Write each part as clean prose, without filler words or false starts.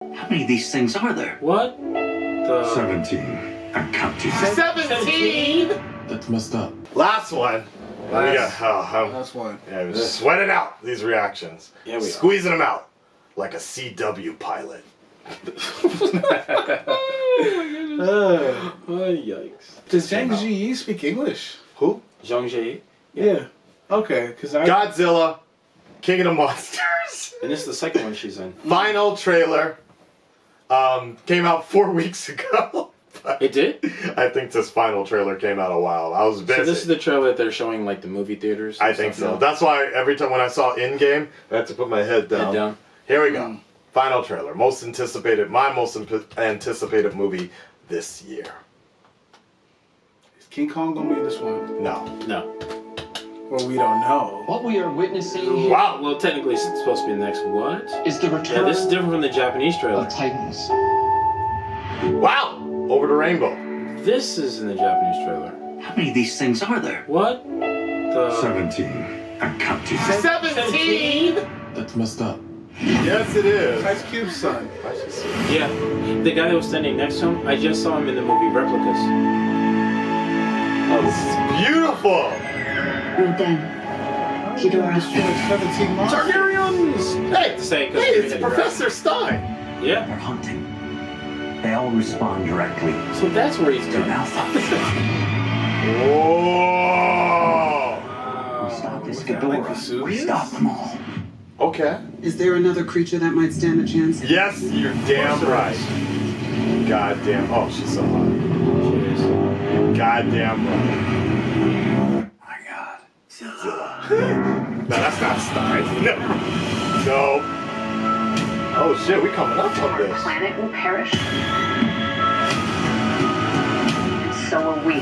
How many of these things are there? What? 17. I'm counting. 17? That's messed up. Last one. Last one. Yeah, we're just sweating out these reactions. Yeah, we are. Squeezing them out like a CW pilot. Oh, yikes. Does Zhang Ziyi speak English? Who? Zhang Ji. Yeah. Okay, because I... Godzilla, King of the Monsters. And this is the second one she's in. Final trailer. Came out 4 weeks ago. It did? I think this final trailer came out a while. I was busy. So this is the trailer that they're showing like the movie theaters? I think so. That's why every time when I saw In-Game, I had to put my head down. Head down. Here we go. Final trailer. My most anticipated movie this year. Is King Kong gonna be in this one? No. No. Well, we don't know. What we are witnessing here Wow. Well, technically it's supposed to be the next what? is the Yeah, return this is different from the Japanese trailer. of Titans. Wow. Over the rainbow. This is in the Japanese trailer. How many of these things are there? What? 17. I'm counting. 17? That's messed up. Yes, it is. Ice Cube's son. Yeah. The guy that was standing next to him, I just saw him in the movie Replicas. Oh, this is beautiful. Well then, Ghidorah. Destroyed 17 monsters. Targaryens. Hey, Say, hey, it's Professor Stein. Yeah. They're hunting. They all respond directly So that's where he's to going. malfunction. Whoa. We stop this Was that like Ghidorah. We Vesuvius? stop them all. Okay. Is there another creature that might stand a chance? Yes, you're damn right. God damn. Oh, she's so hot. God damn right. My God. No, that's not Stein. No. No. Oh shit, we coming up on Our this. planet will perish. And so will we.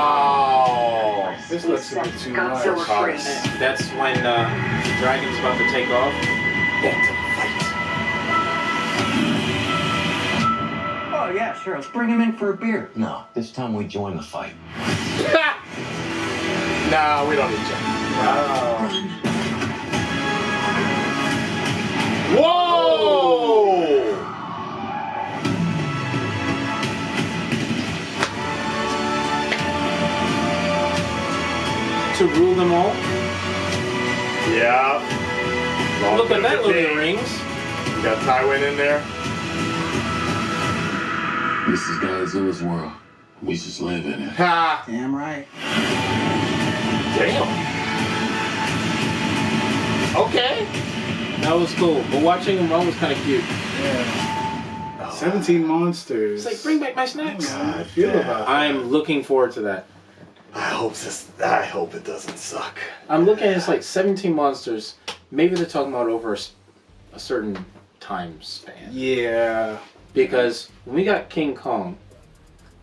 Wow. This looks a bit too much. Godzilla free. That's when the dragon's about to take off. Oh, yeah, sure. Let's bring him in for a beer. No, this time we join the fight. Nah, we don't need you. Whoa! To rule them all. Yeah. Look at that, Lord of the Rings. You got Tywin in there. This is Godzilla's world. We just live in it. Ha! Damn right. Damn. Okay. That was cool. But watching him run was kind of cute. Yeah. 17 monsters. It's like, bring back my snacks. How do you feel about that? I'm looking forward to that. I hope it doesn't suck. I'm looking at it, it's like 17 monsters. Maybe they're talking about over a certain time span. Yeah. Because when we got King Kong,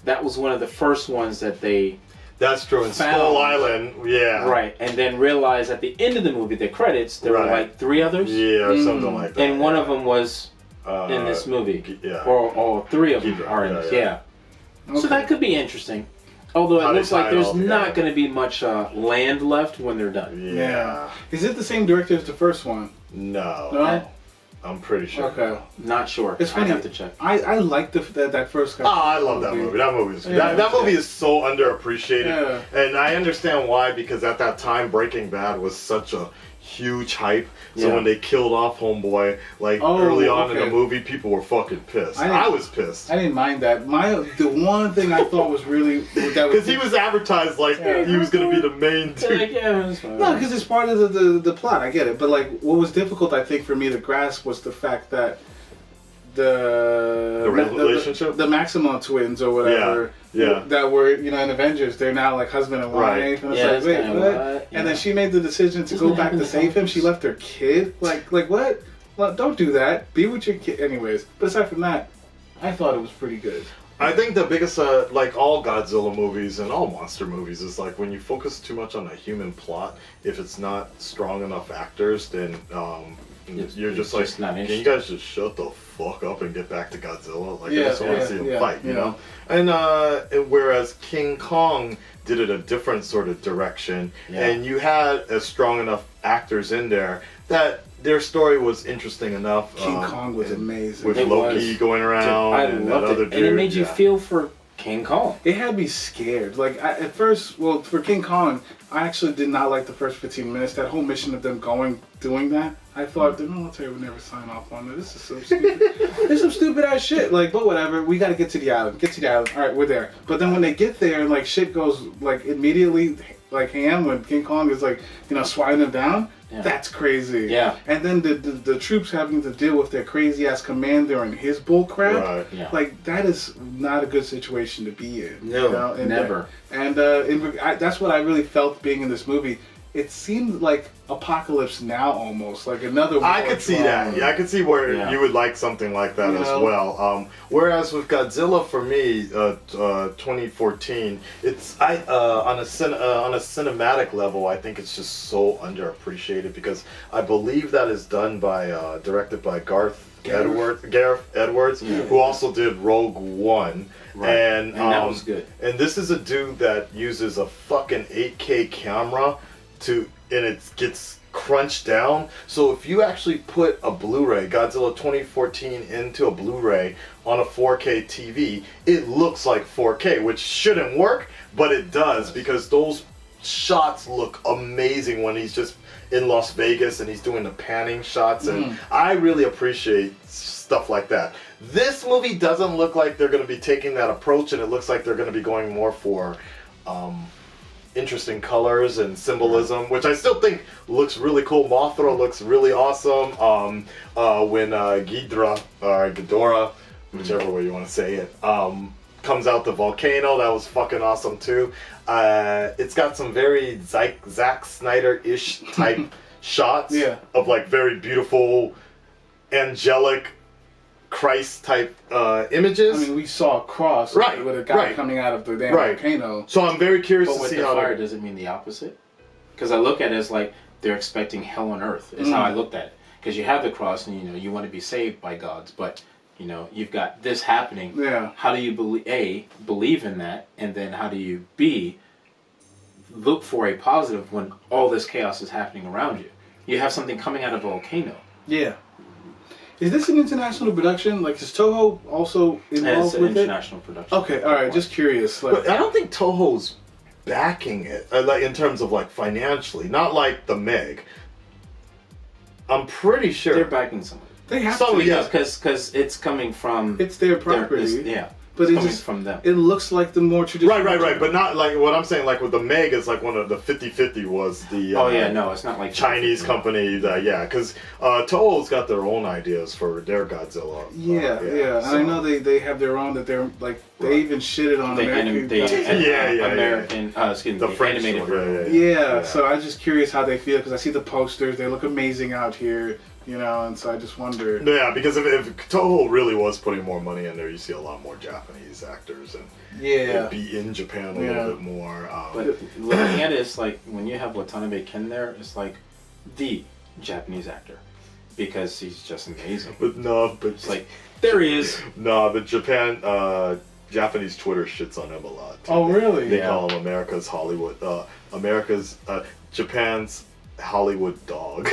that was one of the first ones that they... That's true. In Found. Skull Island, yeah. Right, and then realized at the end of the movie, the credits, there were Right. like 3 others. Yeah, or something like that. And one of them was Uh, in this movie. Yeah. Or 3 of them Ghidorah, are in yeah, this, yeah. yeah. So that could be interesting. Although How it they looks like tie it there's all not together. going to be much land left when they're done. Yeah. Is it the same director as the first one? No. No? I'm pretty sure. Okay. Not sure. It's I funny. have to check. I like that first guy. Oh, I love that movie. That movie is Yeah. that movie is so underappreciated, Yeah. and I understand why, because at that time Breaking Bad was such a huge hype. So Yeah. when they killed off Homeboy, like Oh, early on in okay. the movie, people were fucking pissed. I didn't- I was pissed I didn't mind that. The one thing I thought was really that because he was advertised like he was gonna be the main They're like, dude. yeah, it's fine. No, because it's part of the plot. I get it, but like, what was difficult, I think, for me to grasp was the fact that the relationship? the Maximum twins or whatever, Yeah. that were in Avengers. They're now like husband and wife, Right. and it's Yeah, like, it's wait, kinda what? what? Yeah. And then she made the decision to Doesn't go back happen to in save him. comics. She left her kid. Like what? Well, don't do that. Be with your kid, anyways. But aside from that, I thought it was pretty good. I think the biggest, like all Godzilla movies and all monster movies, is like when you focus too much on a human plot, if it's not strong enough actors, then you're just like, just not can you interesting. guys just shut the fuck up and get back to Godzilla? Like, I Yeah, just want to yeah, see him yeah, fight, you yeah. know? And whereas King Kong did it a different sort of direction, Yeah. and you had strong enough actors in there that their story was interesting enough. King Kong was amazing. With It Loki was. going around I and that loved other it, dude. and it made you yeah. feel for King Kong. It had me scared. Like at first, well, for King Kong, I actually did not like the first 15 minutes. That whole mission of them doing that, I thought the military would never sign off on it. This is so stupid. This is some stupid ass shit. Like, but whatever. We got to get to the island. Get to the island. All right, we're there. But then when they get there, like shit goes like immediately like ham when King Kong is like swatting them down. Yeah. That's crazy. Yeah. And then the troops having to deal with their crazy ass commander and his bull crap. Right. Yeah. Like that is not a good situation to be in. No, And never. that's what I really felt being in this movie. It seemed like Apocalypse Now almost, like another. I war could see drama. that. Yeah, I could see where Yeah. you would like something like that You as know? well. Whereas with Godzilla, for me, 2014, it's on a cinematic level, I think it's just so underappreciated because I believe that is done by directed by Gareth Edwards, who also did Rogue One. Right. And that was good. And this is a dude that uses a fucking 8K camera and it gets crunched down. So if you actually put a Blu-ray, Godzilla 2014, into a Blu-ray on a 4K TV, it looks like 4K, which shouldn't work, but it does because those shots look amazing when he's just in Las Vegas and he's doing the panning shots, and I really appreciate stuff like that. This movie doesn't look like they're going to be taking that approach, and it looks like they're going to be going more for interesting colors and symbolism, which I still think looks really cool. Mothra looks really awesome. When Ghidorah, whichever way you want to say it, comes out the volcano, that was fucking awesome too. It's got some very Zack Snyder-ish type shots of like very beautiful, angelic Christ type images. I mean, we saw a cross with a guy coming out of the damn volcano. So I'm very curious But to with see the how fire, does it mean the opposite? Because I look at it as like they're expecting hell on earth. Is how I looked at it. Because you have the cross, and you want to be saved by gods, but you've got this happening. Yeah. How do you believe in that, and then how do you look for a positive when all this chaos is happening around you? You have something coming out of a volcano. Yeah. Is this an international production? Like, is Toho also involved It's an with it? international production. Okay, all right. Just curious. Like, But I don't think Toho's backing it, like in terms of like financially, not like the Meg. I'm pretty sure They're backing some of it. they have So, to. yeah. Because it's coming from It's their property. But it's it coming just from them. it looks like the more traditional. Right. But not like what I'm saying. Like with the Meg, is like one of the 50-50 was the No, it's not like Chinese company. Because Toho's got their own ideas for their Godzilla. Yeah. And I know they have their own that they're like they even shitted on American. American, excuse me, The French animated one, version. Yeah, so I'm just curious how they feel because I see the posters. They look amazing out here, and so I just wonder. Yeah, because if Toho really was putting more money in there, you see a lot more Japanese actors and it'd be in Japan a little bit more. But looking at it, it's like when you have Watanabe Ken there, it's like the Japanese actor because he's just amazing. But It's like there he is. No, but Japanese Twitter shits on him a lot. Too. Oh, really? They call him America's Hollywood, Japan's Hollywood dog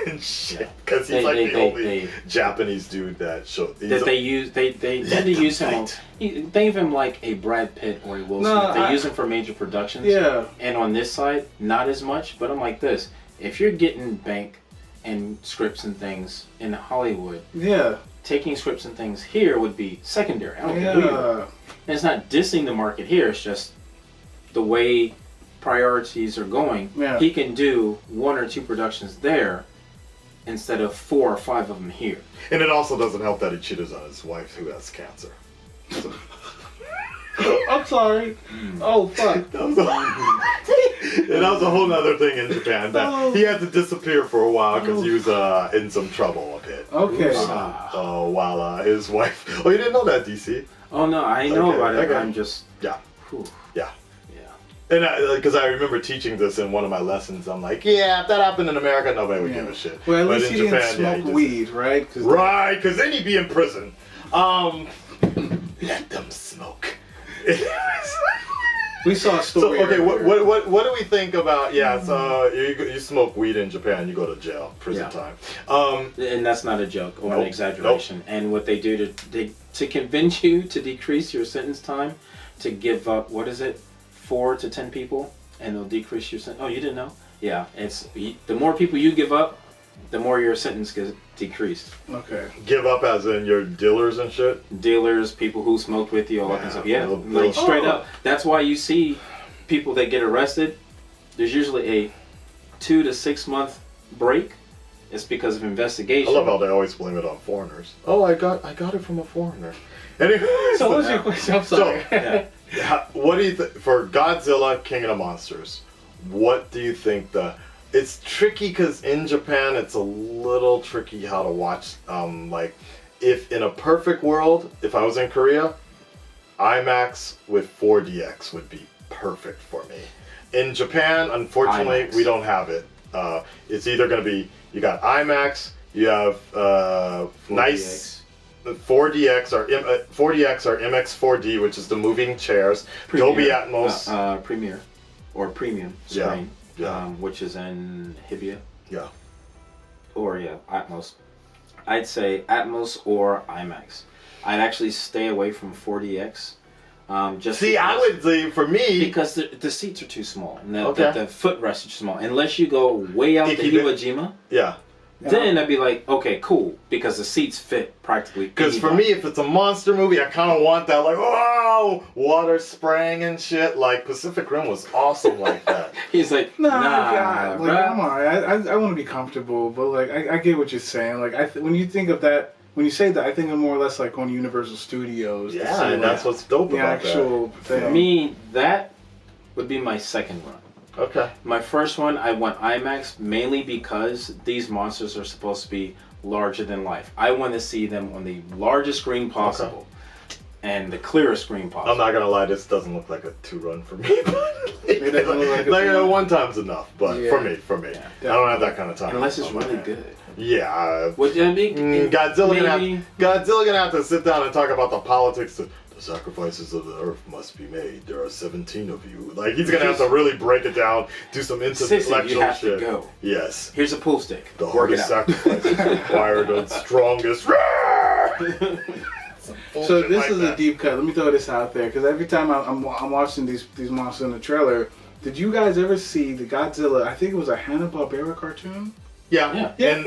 and shit. Because he's the only Japanese dude that showed. That they tend to use him. Think of him like a Brad Pitt or a Will Smith. They use him for major productions. Yeah. And on this side, not as much. But I'm like this: if you're getting bank and scripts and things in Hollywood, taking scripts and things here would be secondary. I don't care who you are. And it's not dissing the market here. It's just the way priorities are going. Yeah. He can do 1 or 2 productions there instead of 4 or 5 of them here. And it also doesn't help that he cheated on his wife who has cancer. So. I'm sorry. Oh, fuck. And that was a whole other thing in Japan. That he had to disappear for a while because he was in some trouble a bit. Okay. While his wife... Oh, you didn't know that, DC? Oh, no, I know about it. Okay. I'm just... Yeah. Whew. Yeah. And because I remember teaching this in one of my lessons, I'm like, if that happened in America, nobody would give a shit. Well, at but least in he Japan, didn't smoke weed, right? Right, because then he'd be in prison. Let them smoke. We saw a story. So okay, earlier. what do we think about? Yeah, so you smoke weed in Japan, you go to jail, prison time. And that's not a joke or an Nope, exaggeration. And what they do to convince you to decrease your sentence time, to give up, what is it, 4 to 10 people, and they'll decrease your sentence. Oh, you didn't know? Yeah, it's the more people you give up, the more your sentence gets decreased. Okay. Give up as in your dealers and shit? Dealers, people who smoked with you, all that kind of stuff. Yeah, they'll- like straight up. That's why you see people that get arrested, there's usually a 2 to 6 month break. It's because of investigation. I love how they always blame it on foreigners. Oh, I got it from a foreigner. Anyway, So what's your question? I'm sorry. what do you think for Godzilla, King of the Monsters? What do you think it's tricky because in Japan it's a little tricky how to watch. Like, if in a perfect world, if I was in Korea, IMAX with 4DX would be perfect for me. In Japan, unfortunately, IMAX. we don't have it. It's either going to be you got IMAX, you have nice 4DX or 4DX or MX4D, which is the moving chairs. Dolby Atmos, Premiere or premium screen, Yeah. which is in Hibiya yeah. or Atmos. I'd say Atmos or IMAX. I'd actually stay away from 4DX. Just See, I would say for me because the seats are too small. And the Okay. footrest is too small. Unless you go way out to Iwo Jima, yeah. then I'd be like, okay, cool, because the seats fit practically. Because for me, if it's a monster movie, I kind of want that, like, wow, water spraying and shit. Like, Pacific Rim was awesome like that. He's like, Nah, nah, like, I'm alright. I want to be comfortable, but like I get what you're saying. Like when you think of that, when you say that, I think of more or less like on Universal Studios. Yeah, see, and like, that's what's dope the about actual For thing. me, that would be my second run. that. Okay. My first one, I went IMAX mainly because these monsters are supposed to be larger than life. I want to see them on the largest screen possible and the clearest screen possible. I'm not gonna lie, this doesn't look like a 2-run for me. It doesn't look like a like 2-run? one time's enough, but Yeah. for me, I don't have that kind of time. Unless it's on my really hand. good. Yeah. Would that be? Godzilla maybe- gonna have to sit down and talk about the politics. The sacrifices of the earth must be made. There are 17 of you. Like, he's gonna have to really break it down, do some intellectual you have shit. to go. Yes. Here's a pool stick. The Work it hardest out. sacrifices require the strongest. So this is a deep cut. Let me throw this out there because every time I'm watching these monsters in the trailer, did you guys ever see the Godzilla? I think it was a Hanna-Barbera cartoon. Yeah. Yeah. And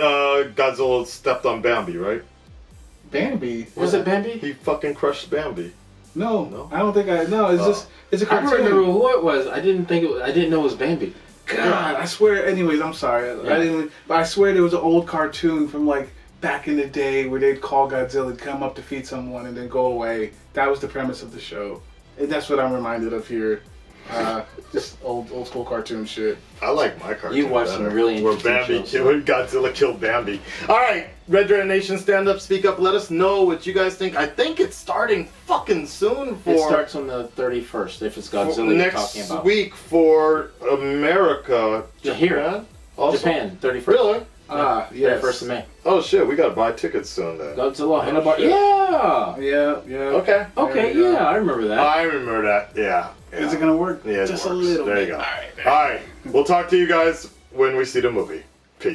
Godzilla stepped on Bambi, right? Bambi. Was it Bambi? He fucking crushed Bambi. No, No? I don't think I. No, it's just it's a I don't cartoon. remember who it was. I didn't know it was Bambi. God, I swear. Anyways, I'm sorry. I didn't. But I swear there was an old cartoon from like back in the day where they'd call Godzilla, come up, defeat someone, and then go away. That was the premise of the show. And that's what I'm reminded of here. Just old school cartoon shit. I like my cartoon. You watched some really where interesting Bambi shows. when Godzilla killed Bambi. All right, Red Dragon Nation, stand up, speak up. Let us know what you guys think. I think it's starting fucking soon for It starts on the 31st. If it's Godzilla you're next talking about. week for America. Here. Japan. Also? Japan, 31st. Really? Yes. 1st of May. Oh shit, we gotta buy tickets soon then. Godzilla, Hanna shit. Yeah. Yeah. Okay. Okay, There you go. yeah, I remember that. I remember that. Yeah. Is it gonna work? Yeah, it Just a works. little There bit. you go. All right. All right. We'll talk to you guys when we see the movie.